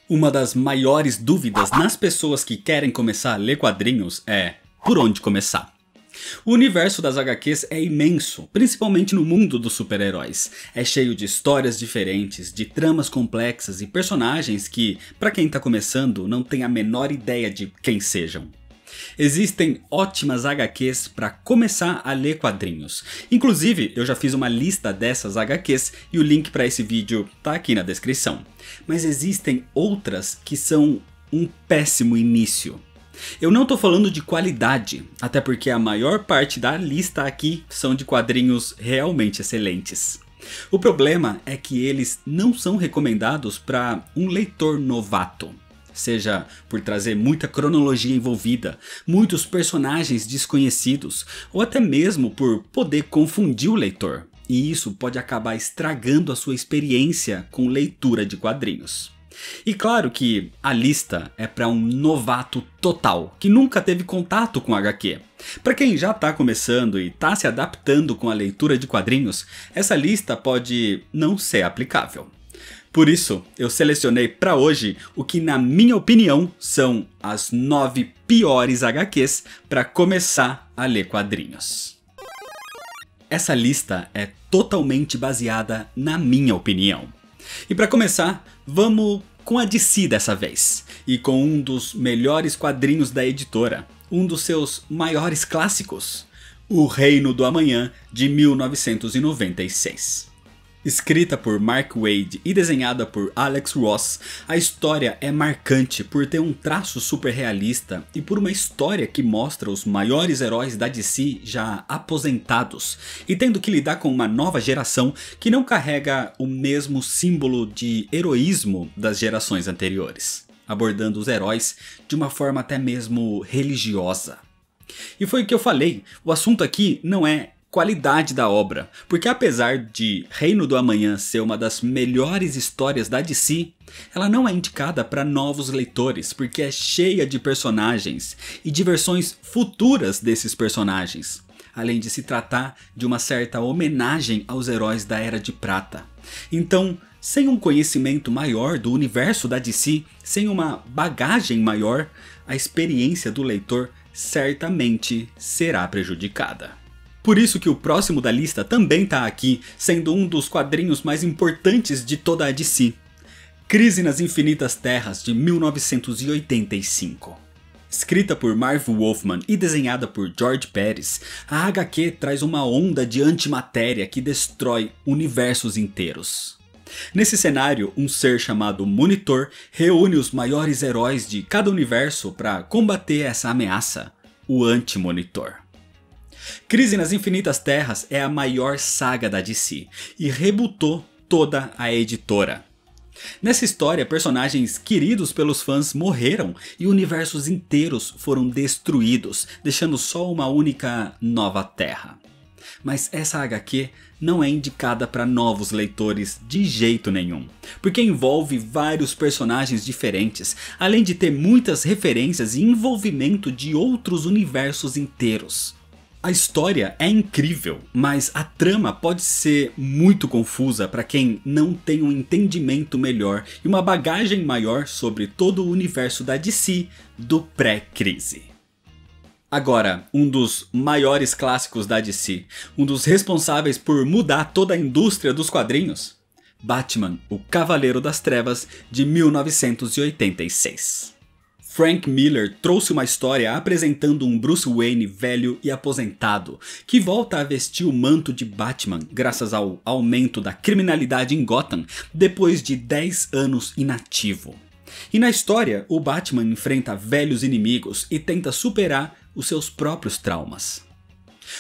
Uma das maiores dúvidas nas pessoas que querem começar a ler quadrinhos é por onde começar. O universo das HQs é imenso, principalmente no mundo dos super-heróis. É cheio de histórias diferentes, de tramas complexas e personagens que, para quem está começando, não tem a menor ideia de quem sejam. Existem ótimas HQs para começar a ler quadrinhos. Inclusive, eu já fiz uma lista dessas HQs e o link para esse vídeo tá aqui na descrição. Mas existem outras que são um péssimo início. Eu não tô falando de qualidade, até porque a maior parte da lista aqui são de quadrinhos realmente excelentes. O problema é que eles não são recomendados para um leitor novato. Seja por trazer muita cronologia envolvida, muitos personagens desconhecidos, ou até mesmo por poder confundir o leitor. E isso pode acabar estragando a sua experiência com leitura de quadrinhos. E claro que a lista é para um novato total, que nunca teve contato com HQ. Para quem já está começando e está se adaptando com a leitura de quadrinhos, essa lista pode não ser aplicável. Por isso, eu selecionei para hoje o que na minha opinião são as 9 piores HQs para começar a ler quadrinhos. Essa lista é totalmente baseada na minha opinião. E para começar, vamos com a DC dessa vez, e com um dos melhores quadrinhos da editora, um dos seus maiores clássicos, O Reino do Amanhã de 1996. Escrita por Mark Waid e desenhada por Alex Ross, a história é marcante por ter um traço super realista e por uma história que mostra os maiores heróis da DC já aposentados e tendo que lidar com uma nova geração que não carrega o mesmo símbolo de heroísmo das gerações anteriores, abordando os heróis de uma forma até mesmo religiosa. E foi o que eu falei, o assunto aqui não é qualidade da obra, porque apesar de Reino do Amanhã ser uma das melhores histórias da DC, ela não é indicada para novos leitores, porque é cheia de personagens e de versões futuras desses personagens, além de se tratar de uma certa homenagem aos heróis da Era de Prata. Então, sem um conhecimento maior do universo da DC, sem uma bagagem maior, a experiência do leitor certamente será prejudicada. Por isso que o próximo da lista também está aqui, sendo um dos quadrinhos mais importantes de toda a DC. Crise nas Infinitas Terras de 1985. Escrita por Marv Wolfman e desenhada por George Pérez, a HQ traz uma onda de antimatéria que destrói universos inteiros. Nesse cenário, um ser chamado Monitor reúne os maiores heróis de cada universo para combater essa ameaça, o Anti-Monitor. Crise nas Infinitas Terras é a maior saga da DC e rebutou toda a editora. Nessa história, personagens queridos pelos fãs morreram e universos inteiros foram destruídos, deixando só uma única nova Terra. Mas essa HQ não é indicada para novos leitores de jeito nenhum, porque envolve vários personagens diferentes, além de ter muitas referências e envolvimento de outros universos inteiros. A história é incrível, mas a trama pode ser muito confusa para quem não tem um entendimento melhor e uma bagagem maior sobre todo o universo da DC do pré-crise. Agora, um dos maiores clássicos da DC, um dos responsáveis por mudar toda a indústria dos quadrinhos, Batman, o Cavaleiro das Trevas de 1986. Frank Miller trouxe uma história apresentando um Bruce Wayne velho e aposentado, que volta a vestir o manto de Batman graças ao aumento da criminalidade em Gotham depois de 10 anos inativo. E na história, o Batman enfrenta velhos inimigos e tenta superar os seus próprios traumas.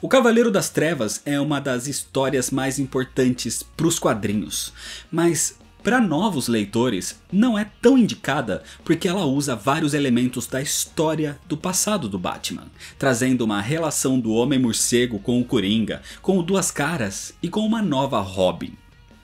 O Cavaleiro das Trevas é uma das histórias mais importantes para os quadrinhos, mas para novos leitores não é tão indicada porque ela usa vários elementos da história do passado do Batman, trazendo uma relação do Homem-Morcego com o Coringa, com o Duas Caras e com uma nova Robin.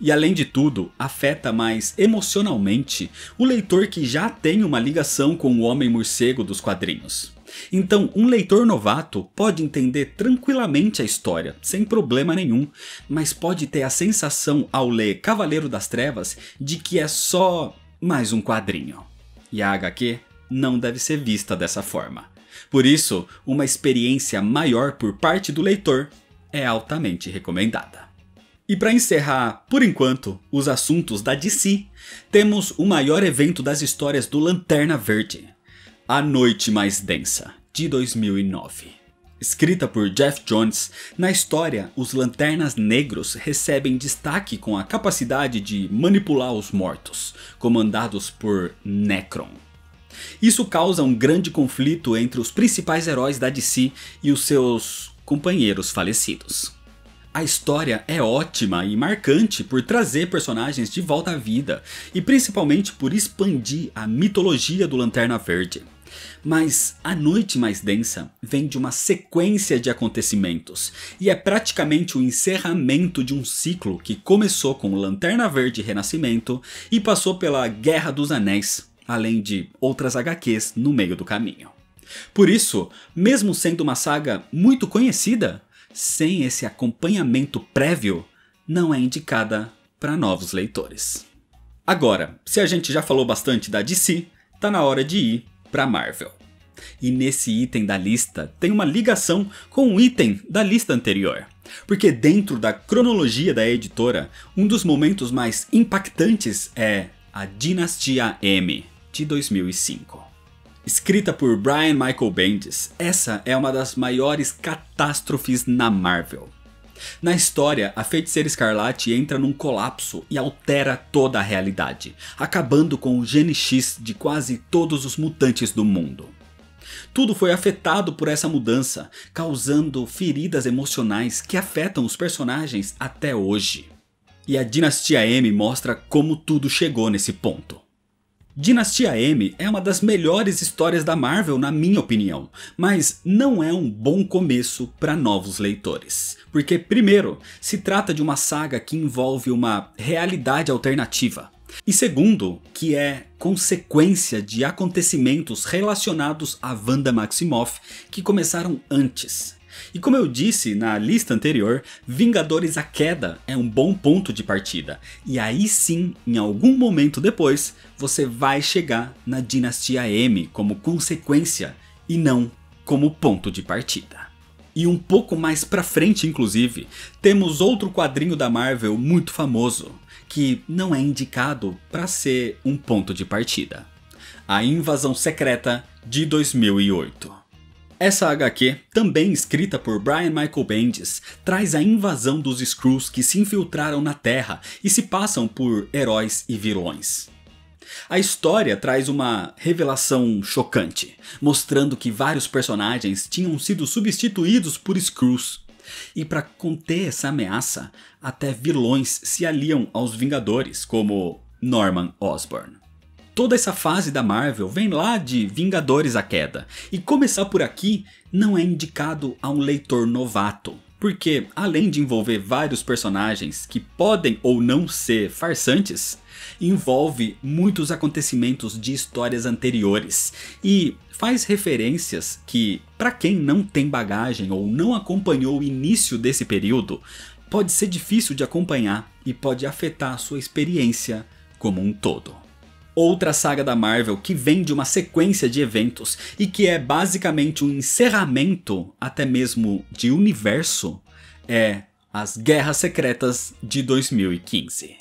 E além de tudo, afeta mais emocionalmente o leitor que já tem uma ligação com o Homem-Morcego dos quadrinhos. Então, um leitor novato pode entender tranquilamente a história, sem problema nenhum, mas pode ter a sensação ao ler Cavaleiro das Trevas de que é só mais um quadrinho. E a HQ não deve ser vista dessa forma. Por isso, uma experiência maior por parte do leitor é altamente recomendada. E para encerrar, por enquanto, os assuntos da DC, temos o maior evento das histórias do Lanterna Verde, A Noite Mais Densa, de 2009. Escrita por Geoff Johns, na história, os Lanternas Negros recebem destaque com a capacidade de manipular os mortos, comandados por Nekron. Isso causa um grande conflito entre os principais heróis da DC e os seus companheiros falecidos. A história é ótima e marcante por trazer personagens de volta à vida e principalmente por expandir a mitologia do Lanterna Verde. Mas A Noite Mais Densa vem de uma sequência de acontecimentos e é praticamente o encerramento de um ciclo que começou com o Lanterna Verde Renascimento e passou pela Guerra dos Anéis, além de outras HQs no meio do caminho. Por isso, mesmo sendo uma saga muito conhecida, sem esse acompanhamento prévio, não é indicada para novos leitores. Agora, se a gente já falou bastante da DC, tá na hora de ir para Marvel. E nesse item da lista tem uma ligação com um item da lista anterior. Porque dentro da cronologia da editora, um dos momentos mais impactantes é a Dinastia M, de 2005. Escrita por Brian Michael Bendis, essa é uma das maiores catástrofes na Marvel. Na história, a Feiticeira Escarlate entra num colapso e altera toda a realidade, acabando com o gene X de quase todos os mutantes do mundo. Tudo foi afetado por essa mudança, causando feridas emocionais que afetam os personagens até hoje. E a Dinastia M mostra como tudo chegou nesse ponto. Dinastia M é uma das melhores histórias da Marvel na minha opinião, mas não é um bom começo para novos leitores. Porque primeiro, se trata de uma saga que envolve uma realidade alternativa. E segundo, que é consequência de acontecimentos relacionados a Wanda Maximoff que começaram antes. E como eu disse na lista anterior, Vingadores A Queda é um bom ponto de partida. E aí sim, em algum momento depois, você vai chegar na Dinastia M como consequência e não como ponto de partida. E um pouco mais pra frente inclusive, temos outro quadrinho da Marvel muito famoso, que não é indicado para ser um ponto de partida. A Invasão Secreta de 2008. Essa HQ, também escrita por Brian Michael Bendis, traz a invasão dos Skrulls que se infiltraram na Terra e se passam por heróis e vilões. A história traz uma revelação chocante, mostrando que vários personagens tinham sido substituídos por Skrulls. E para conter essa ameaça, até vilões se aliam aos Vingadores, como Norman Osborn. Toda essa fase da Marvel vem lá de Vingadores A Queda, e começar por aqui não é indicado a um leitor novato, porque além de envolver vários personagens que podem ou não ser farsantes, envolve muitos acontecimentos de histórias anteriores e faz referências que, para quem não tem bagagem ou não acompanhou o início desse período, pode ser difícil de acompanhar e pode afetar a sua experiência como um todo. Outra saga da Marvel que vem de uma sequência de eventos e que é basicamente um encerramento até mesmo de universo é As Guerras Secretas de 2015.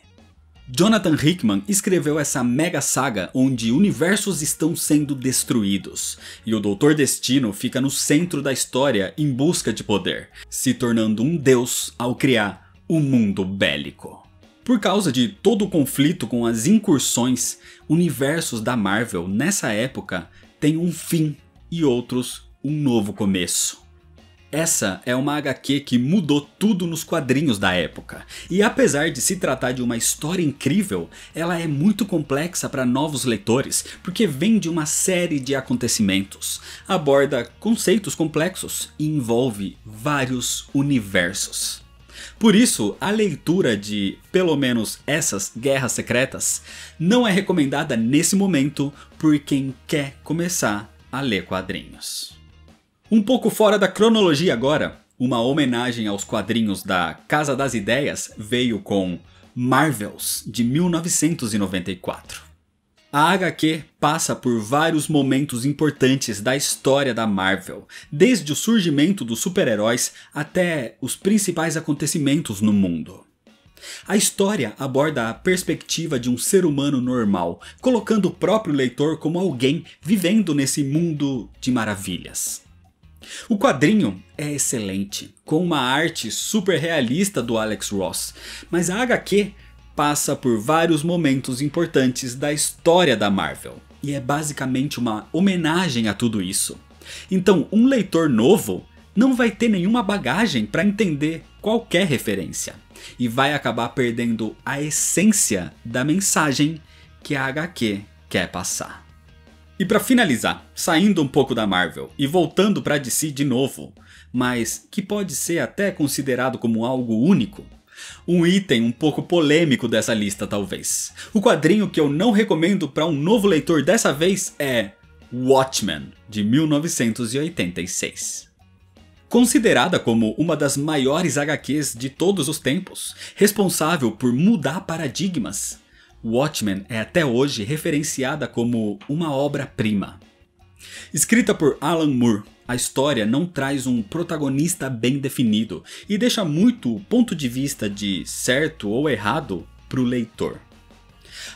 Jonathan Hickman escreveu essa mega saga onde universos estão sendo destruídos e o Doutor Destino fica no centro da história em busca de poder, se tornando um deus ao criar um mundo bélico. Por causa de todo o conflito com as incursões, universos da Marvel nessa época têm um fim e outros um novo começo. Essa é uma HQ que mudou tudo nos quadrinhos da época, e apesar de se tratar de uma história incrível, ela é muito complexa para novos leitores, porque vem de uma série de acontecimentos, aborda conceitos complexos e envolve vários universos. Por isso, a leitura de, pelo menos essas guerras secretas, não é recomendada nesse momento por quem quer começar a ler quadrinhos. Um pouco fora da cronologia agora, uma homenagem aos quadrinhos da Casa das Ideias veio com Marvels, de 1994. A HQ passa por vários momentos importantes da história da Marvel, desde o surgimento dos super-heróis até os principais acontecimentos no mundo. A história aborda a perspectiva de um ser humano normal, colocando o próprio leitor como alguém vivendo nesse mundo de maravilhas. O quadrinho é excelente, com uma arte super realista do Alex Ross, mas a HQ passa por vários momentos importantes da história da Marvel, e é basicamente uma homenagem a tudo isso. Então, um leitor novo não vai ter nenhuma bagagem para entender qualquer referência, e vai acabar perdendo a essência da mensagem que a HQ quer passar. E para finalizar, saindo um pouco da Marvel e voltando para DC de novo, mas que pode ser até considerado como algo único, um item um pouco polêmico dessa lista talvez. O quadrinho que eu não recomendo para um novo leitor dessa vez é Watchmen, de 1986. Considerada como uma das maiores HQs de todos os tempos, responsável por mudar paradigmas, Watchmen é até hoje referenciada como uma obra-prima. Escrita por Alan Moore, a história não traz um protagonista bem definido e deixa muito o ponto de vista de certo ou errado para o leitor.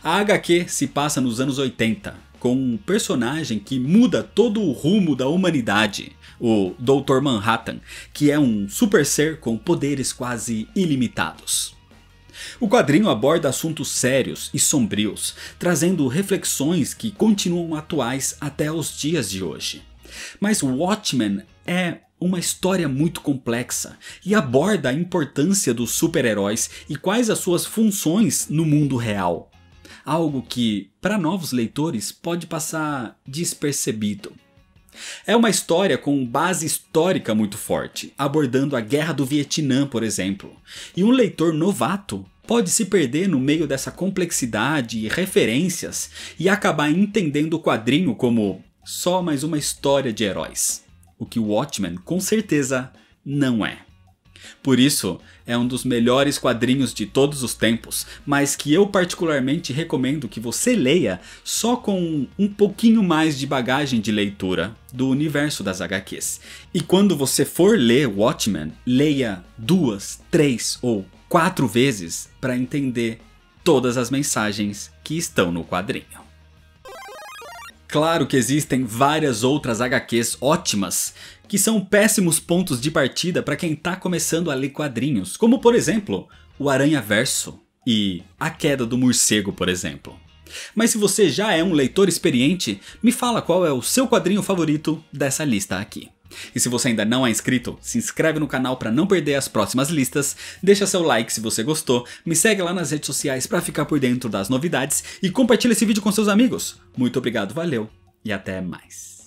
A HQ se passa nos anos 80, com um personagem que muda todo o rumo da humanidade, o Dr. Manhattan, que é um super ser com poderes quase ilimitados. O quadrinho aborda assuntos sérios e sombrios, trazendo reflexões que continuam atuais até os dias de hoje. Mas Watchmen é uma história muito complexa e aborda a importância dos super-heróis e quais as suas funções no mundo real. Algo que, para novos leitores, pode passar despercebido. É uma história com base histórica muito forte, abordando a Guerra do Vietnã, por exemplo. E um leitor novato pode se perder no meio dessa complexidade e referências e acabar entendendo o quadrinho como só mais uma história de heróis. O que Watchmen com certeza não é. Por isso, é um dos melhores quadrinhos de todos os tempos, mas que eu particularmente recomendo que você leia só com um pouquinho mais de bagagem de leitura do universo das HQs. E quando você for ler Watchmen, leia 2, 3 ou 4 vezes para entender todas as mensagens que estão no quadrinho. Claro que existem várias outras HQs ótimas que são péssimos pontos de partida para quem está começando a ler quadrinhos, como por exemplo o Aranhaverso e A Queda do Morcego, por exemplo. Mas se você já é um leitor experiente, me fala qual é o seu quadrinho favorito dessa lista aqui. E se você ainda não é inscrito, se inscreve no canal para não perder as próximas listas, deixa seu like se você gostou, me segue lá nas redes sociais para ficar por dentro das novidades e compartilha esse vídeo com seus amigos. Muito obrigado, valeu e até mais.